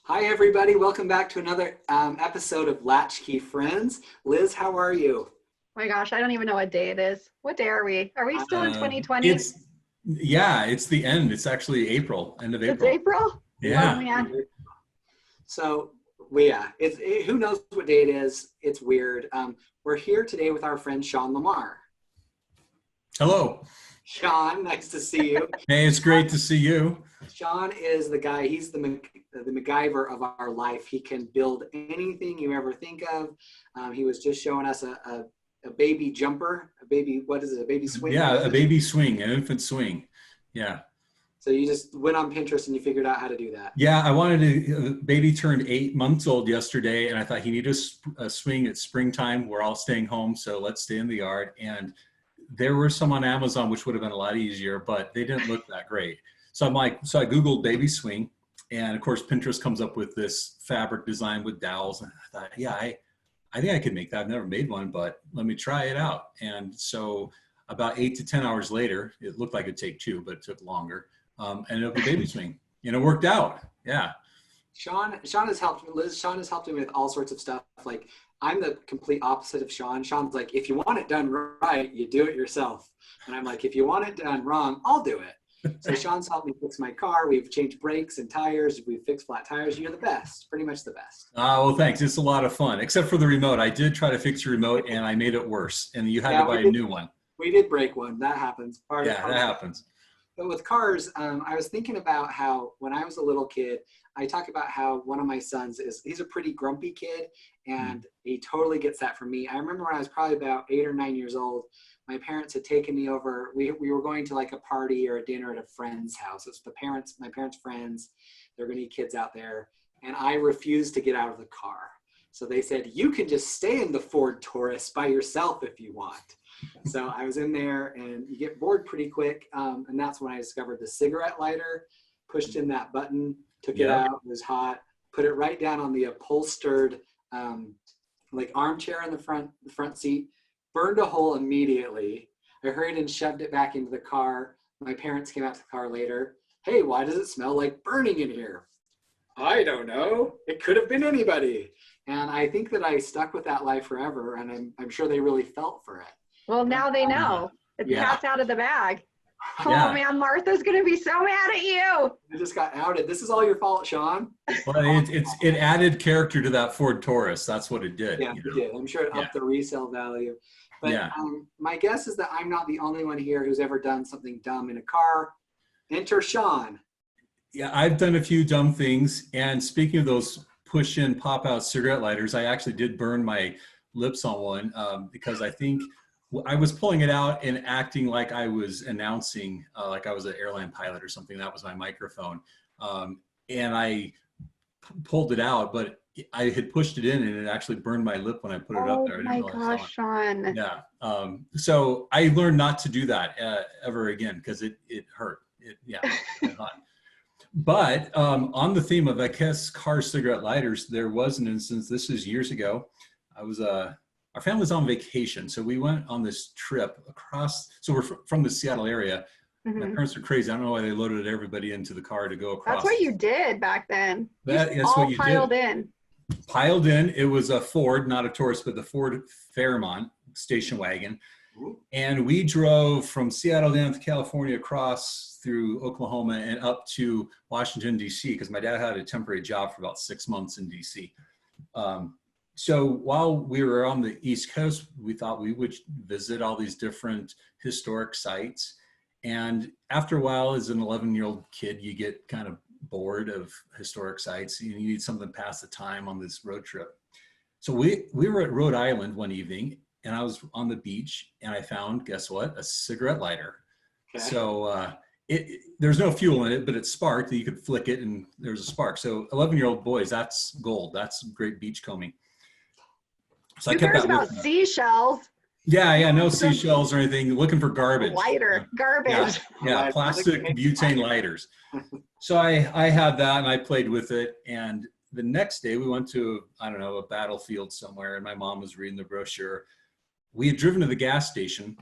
Hi, everybody. Welcome back to another episode of Latchkey Friends. Liz, how are you? Oh my gosh, I don't even know what day it is. What day are we? Are we still in 2020? It's the end. It's actually April, end of It's April. April? Oh Yeah. man. So, who knows what day it is? It's weird. We're here today with our friend Shawn Lamar. Hello. Shawn, nice to see you. Hey, it's great to see you. Shawn is the guy, he's the MacGyver of our life. He can build anything you ever think of. He was just showing us a baby jumper, a baby swing? Yeah, a baby swing, an infant swing. Yeah. So you just went on Pinterest and you figured out how to do that. Yeah, I wanted to, baby turned 8 months old yesterday, and I thought he needed a swing at springtime. We're all staying home, so let's stay in the yard. And there were some on Amazon, which would have been a lot easier, but they didn't look that great. So I Googled baby swing, and of course Pinterest comes up with this fabric design with dowels, and I thought, yeah, I think I could make that. I've never made one, but let me try it out. And so about 8 to 10 hours later, it looked like it'd take 2, but it took longer. And it was a baby swing, and it worked out. Yeah. Shawn has helped me. Liz, Shawn has helped me with all sorts of stuff. Like, I'm the complete opposite of Shawn. Shawn's like, if you want it done right, you do it yourself. And I'm like, if you want it done wrong, I'll do it. So Shawn's helped me fix my car. We've changed brakes and tires. We've fixed flat tires. You're the best, pretty much the best. Well, thanks. It's a lot of fun, except for the remote. I did try to fix your remote, and I made it worse. And you had to buy a new one. We did break one. That happens. That happens. But with cars, I was thinking about how when I was a little kid, I talk about how one of my sons he's a pretty grumpy kid, and he totally gets that from me. I remember when I was probably about 8 or 9 years old, my parents had taken me over. We were going to like a party or a dinner at a friend's house. It's my parents' friends. They're going to eat kids out there. And I refused to get out of the car. So they said, you can just stay in the Ford Taurus by yourself if you want. So I was in there, and you get bored pretty quick. And that's when I discovered the cigarette lighter, pushed in that button, took it out, it was hot, put it right down on the upholstered like armchair in the front seat, burned a hole immediately. I hurried and shoved it back into the car. My parents came out to the car later. Hey, why does it smell like burning in here? I don't know. It could have been anybody. And I think that I stuck with that life forever, and I'm sure they really felt for it. Well, now they know. The cat's out of the bag. Oh man, Martha's gonna be so mad at you. I just got outed. This is all your fault, Shawn. Well, it added character to that Ford Taurus. That's what it did. Yeah, it did. I'm sure it upped the resale value. But my guess is that I'm not the only one here who's ever done something dumb in a car. Enter Shawn. Yeah, I've done a few dumb things. And speaking of those push-in, pop-out cigarette lighters, I actually did burn my lips on one because I think I was pulling it out and acting like I was announcing, like I was an airline pilot or something. That was my microphone. And I pulled it out, but I had pushed it in, and it actually burned my lip when I put it up there. Oh my gosh, Shawn. Yeah. So I learned not to do that ever again, because it hurt. It hot. But on the theme of, I guess, car cigarette lighters, there was an instance, this is years ago. Our family was on vacation, so we went on this trip across. So we're from the Seattle area. My parents are crazy. I don't know why they loaded everybody into the car to go across. That's what you did back then. That's all what you piled did. in. Piled in. It was a Ford, not a Taurus, but the Ford Fairmont station wagon. And we drove from Seattle down to California, across through Oklahoma, and up to Washington, D.C., because my dad had a temporary job for about 6 months in D.C. So while we were on the East Coast, we thought we would visit all these different historic sites. And after a while, as an 11-year-old kid, you get kind of bored of historic sites. You need something to pass the time on this road trip. So we were at Rhode Island one evening, and I was on the beach, and I found, guess what, a cigarette lighter. Okay. So there's no fuel in it, but it sparked. You could flick it, and there's a spark. So 11-year-old boys, that's gold. That's great beach combing. So Who cares about seashells? Yeah, no seashells or anything. Looking for garbage. Lighter, garbage. Yeah, plastic butane lighters. So I had that, and I played with it. And the next day we went to, I don't know, a battlefield somewhere, and my mom was reading the brochure. We had driven to the gas station,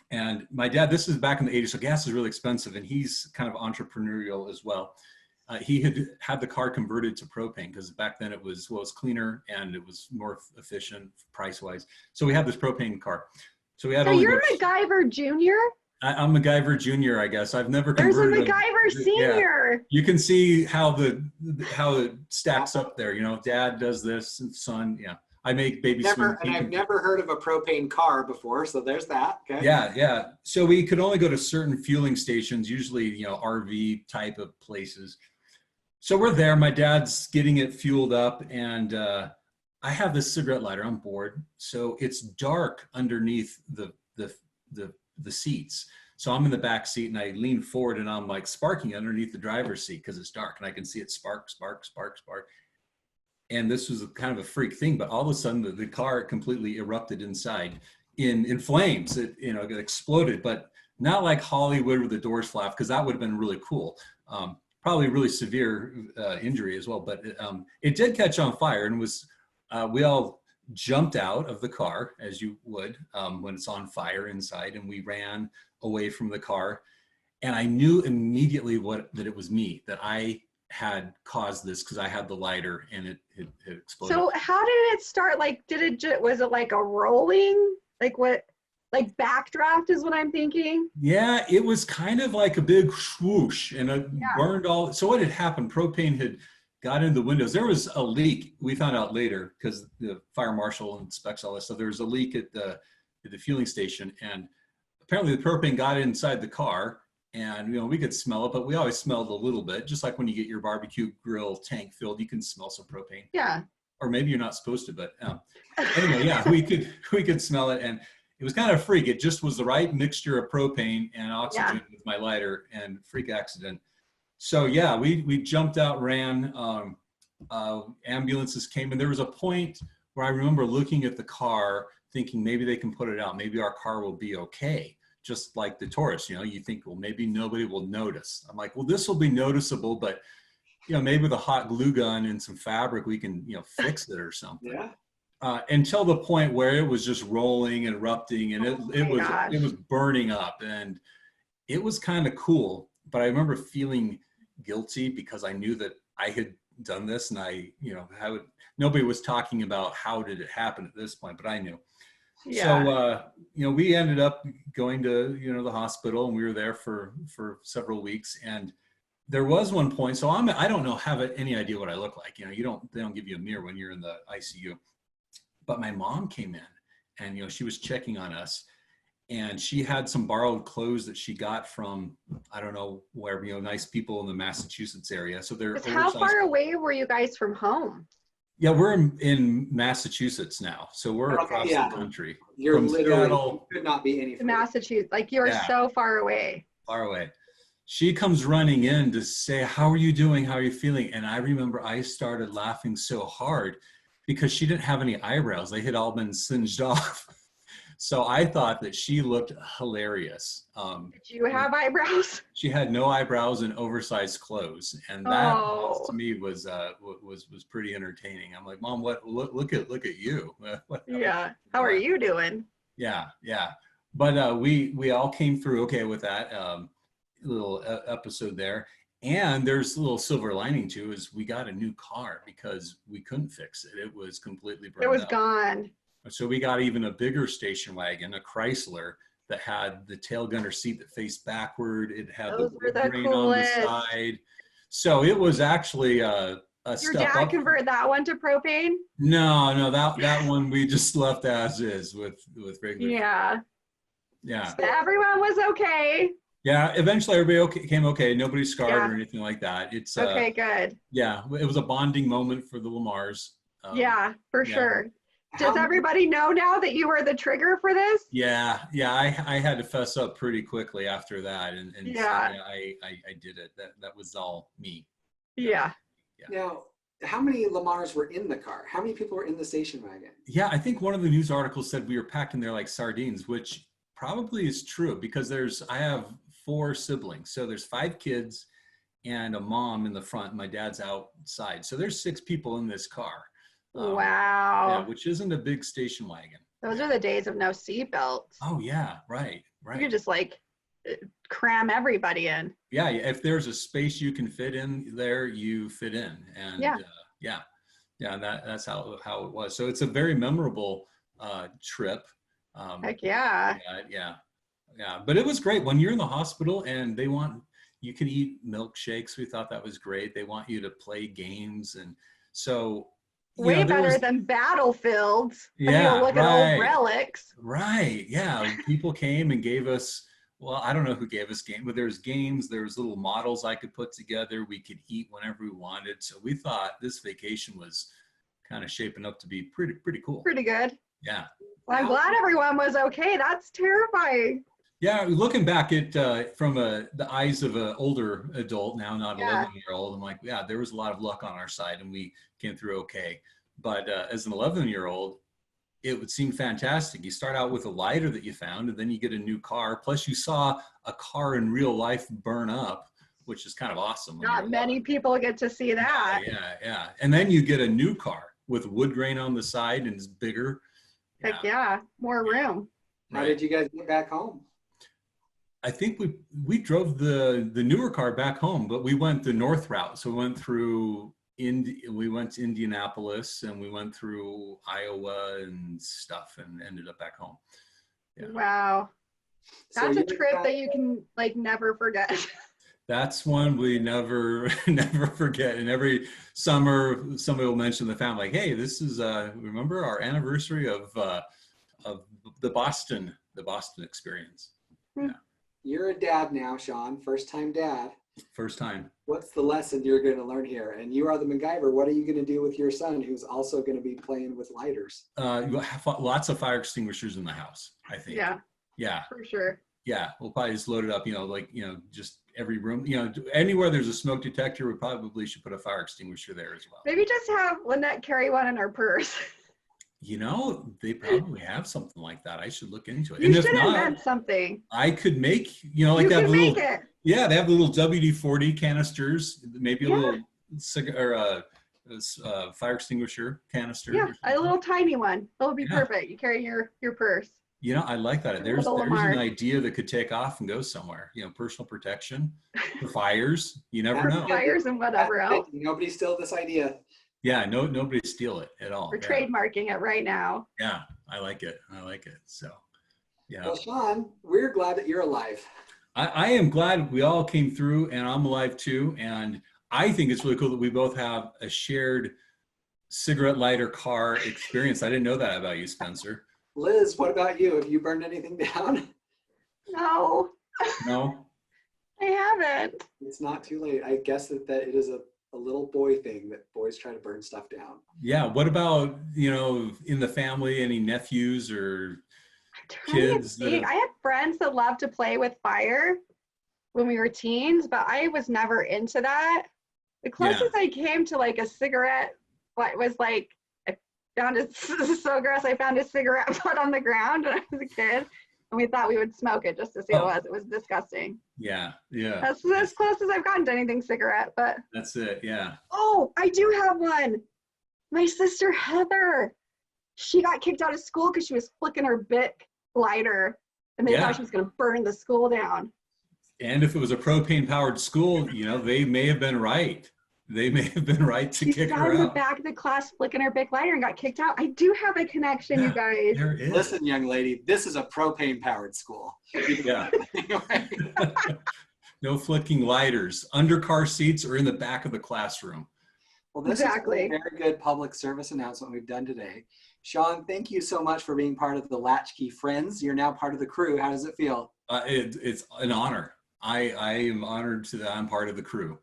and my dad, this is back in the 80s, so gas is really expensive, and he's kind of entrepreneurial as well. he had the car converted to propane because back then it was cleaner and it was more efficient price wise. So we had this propane car. So we had. So you're MacGyver Junior. I'm MacGyver Junior, I guess. I've never There's a converted. MacGyver Senior. Yeah. You can see how it stacks up there. You know, dad does this and son. Yeah. I make baby swim. And I've never heard of a propane car before, so there's that. Okay. Yeah, yeah. So we could only go to certain fueling stations, usually, you know, RV type of places. So we're there. My dad's getting it fueled up, and I have this cigarette lighter. I'm bored, so it's dark underneath the seats. So I'm in the back seat, and I lean forward, and I'm like sparking underneath the driver's seat because it's dark, and I can see it spark, spark, spark, spark. And this was kind of a freak thing, but all of a sudden the car completely erupted inside in flames. It, you know, it exploded, but not like Hollywood where the doors fly off, because that would have been really cool. Probably really severe injury as well, but it did catch on fire, and was we all jumped out of the car as you would when it's on fire inside, and we ran away from the car. And I knew immediately that it was me, that I had caused this because I had the lighter and it exploded. So how did it start? Like, was it like a rolling? Like what? Like backdraft is what I'm thinking. Yeah, it was kind of like a big swoosh, and it burned all. So what had happened? Propane had got into the windows. There was a leak. We found out later because the fire marshal inspects all this. So there was a leak at the fueling station, and apparently the propane got inside the car. And, you know, we could smell it, but we always smelled a little bit, just like when you get your barbecue grill tank filled, you can smell some propane. Yeah. Or maybe you're not supposed to, but anyway, yeah, we could smell it. And it was kind of a freak. It just was the right mixture of propane and oxygen with my lighter, and freak accident. So yeah, we jumped out, ran, ambulances came, and there was a point where I remember looking at the car thinking maybe they can put it out. Maybe our car will be okay. Just like the Taurus, you know, you think, well, maybe nobody will notice. I'm like, well, this will be noticeable, but, you know, maybe with a hot glue gun and some fabric, we can, you know, fix it or something. Yeah. Until the point where it was just rolling and erupting, and it was burning up, and it was kind of cool. But I remember feeling guilty because I knew that I had done this, and nobody was talking about how did it happen at this point, but I knew. Yeah. So, you know, we ended up going to, you know, the hospital, and we were there for several weeks. And there was one point, so I don't have any idea what I look like. You know, they don't give you a mirror when you're in the ICU. But my mom came in, and, you know, she was checking on us, and she had some borrowed clothes that she got from, I don't know where, you know, nice people in the Massachusetts area. So they're how far away were you guys from home? Yeah, we're in Massachusetts now, so we're across the country. You're from literally, Seattle, you could not be any further. Massachusetts, like you're so far away. Far away. She comes running in to say, how are you doing? How are you feeling? And I remember I started laughing so hard because she didn't have any eyebrows. They had all been singed off. So I thought that she looked hilarious. Did you have eyebrows? She had no eyebrows and oversized clothes, and that to me was pretty entertaining. I'm like, Mom, look at you. Yeah. How are you doing? Yeah, yeah. But we all came through okay with that little episode there. And there's a little silver lining too, is we got a new car because we couldn't fix it. It was completely burned up. It was gone. So we got even a bigger station wagon, a Chrysler, that had the tail gunner seat that faced backward. It had the drain on the side. So it was actually a Your dad converted that one to propane? No, that one we just left as is with regular. Yeah. Yeah. So everyone was okay. Yeah, eventually everybody came okay. Nobody scarred or anything like that. It's okay, good. Yeah, it was a bonding moment for the Lamars. Yeah, for sure. Does everybody know now that you were the trigger for this? Yeah. I had to fess up pretty quickly after that, and I did it. That was all me. Yeah. Now, how many Lamars were in the car? How many people were in the station wagon? Yeah, I think one of the news articles said we were packed in there like sardines, which probably is true because I have 4 siblings, so there's 5 kids and a mom in the front. My dad's outside, so there's 6 people in this car. Wow. Yeah, which isn't a big station wagon. Those are the days of no seatbelts. Oh yeah, right. You could just like cram everybody in. Yeah, if there's a space you can fit in there, you fit in. And Yeah. yeah, and that's how it was. So it's a very memorable trip. Heck yeah. Yeah. But it was great when you're in the hospital and you can eat milkshakes. We thought that was great. They want you to play games, and so Way better than battlefields. Yeah, you look at old relics. Right. Yeah. People came and gave us, well, I don't know who gave us games, but there's games, there's little models I could put together. We could eat whenever we wanted. So we thought this vacation was kind of shaping up to be pretty cool. Pretty good. Yeah. Well, I'm glad everyone was okay. That's terrifying. Yeah, looking back at from the eyes of an older adult now, not 11-year-old, I'm like, yeah, there was a lot of luck on our side, and we came through okay. But as an 11-year-old, it would seem fantastic. You start out with a lighter that you found, and then you get a new car. Plus, you saw a car in real life burn up, which is kind of awesome. Not many people get to see that. Yeah. And then you get a new car with wood grain on the side, and it's bigger. Heck yeah, more room. How did you guys get back home? I think we drove the newer car back home, but we went the north route. So we went through we went to Indianapolis, and we went through Iowa and stuff, and ended up back home. Yeah. Wow, that's a trip that you can like never forget. That's one we never forget. And every summer, somebody will mention the family, like, "Hey, this is remember our anniversary of the Boston experience." Hmm. Yeah. You're a dad now, Shawn. First time dad. First time. What's the lesson you're going to learn here? And you are the MacGyver. What are you going to do with your son, who's also going to be playing with lighters? You have lots of fire extinguishers in the house, I think. Yeah. For sure. Yeah, we'll probably just load it up. Just every room. Anywhere there's a smoke detector, we probably should put a fire extinguisher there as well. Maybe just have Lynette carry one in her purse. They probably have something like that. I should look into it. You should invent something. I could make, like that little. Yeah, they have little WD-40 canisters. Maybe a little fire extinguisher canister. Yeah, a little tiny one. That'll be perfect. You carry your purse. I like that. There's an idea that could take off and go somewhere. Personal protection for fires. You never know. Fires and whatever else. Nobody steal this idea. Yeah, nobody steal it at all. We're trademarking it right now. Yeah, I like it. So, yeah. Well, Shawn, we're glad that you're alive. I am glad we all came through, and I'm alive too. And I think it's really cool that we both have a shared cigarette lighter car experience. I didn't know that about you, Spencer. Liz, what about you? Have you burned anything down? No. No? I haven't. It's not too late. I guess that it is a little boy thing that boys try to burn stuff down. Yeah. What about, in the family, any nephews or kids? I had friends that loved to play with fire when we were teens, but I was never into that. The closest I came to like a cigarette was like, I found it so gross. I found a cigarette butt on the ground when I was a kid, and we thought we would smoke it just to see what it was. It was disgusting. Yeah. That's as close as I've gotten to anything cigarette, but. That's it, yeah. Oh, I do have one. My sister Heather, she got kicked out of school because she was flicking her Bic lighter, and they thought she was going to burn the school down. And if it was a propane-powered school, they may have been right. They may have been right to kick her out. She sat in the back of the class flicking her Bic lighter and got kicked out. I do have a connection, you guys. There is. Listen, young lady, this is a propane-powered school. Yeah. No flicking lighters, under car seats, or in the back of the classroom. Well, this is a very good public service announcement we've done today. Shawn, thank you so much for being part of the Latchkey Friends. You're now part of the crew. How does it feel? It's an honor. I am honored that I'm part of the crew.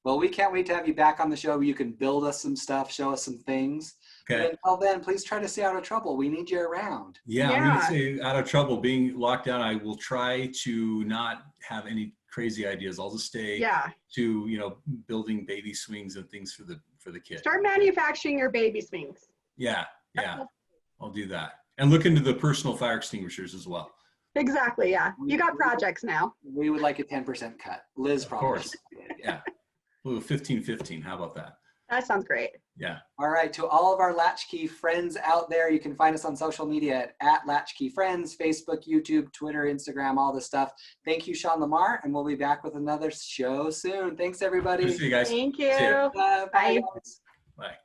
Well, we can't wait to have you back on the show. You can build us some stuff, show us some things. Okay. But until then, please try to stay out of trouble. We need you around. Yeah, I'm going to say out of trouble. Being locked down, I will try to not have any crazy ideas. I'll just stay to, building baby swings and things for the kids. Start manufacturing your baby swings. Yeah. I'll do that. And look into the personal fire extinguishers as well. Exactly, yeah. You got projects now. We would like a 10% cut. Liz probably. Of course. Yeah. Ooh, 15-15. How about that? That sounds great. Yeah. All right. To all of our Latchkey friends out there, you can find us on social media at Latchkey Friends, Facebook, YouTube, Twitter, Instagram, all this stuff. Thank you, Shawn Lamar, and we'll be back with another show soon. Thanks, everybody. Good to see you guys. Thank See ya. you. Bye, Bye. guys. Bye.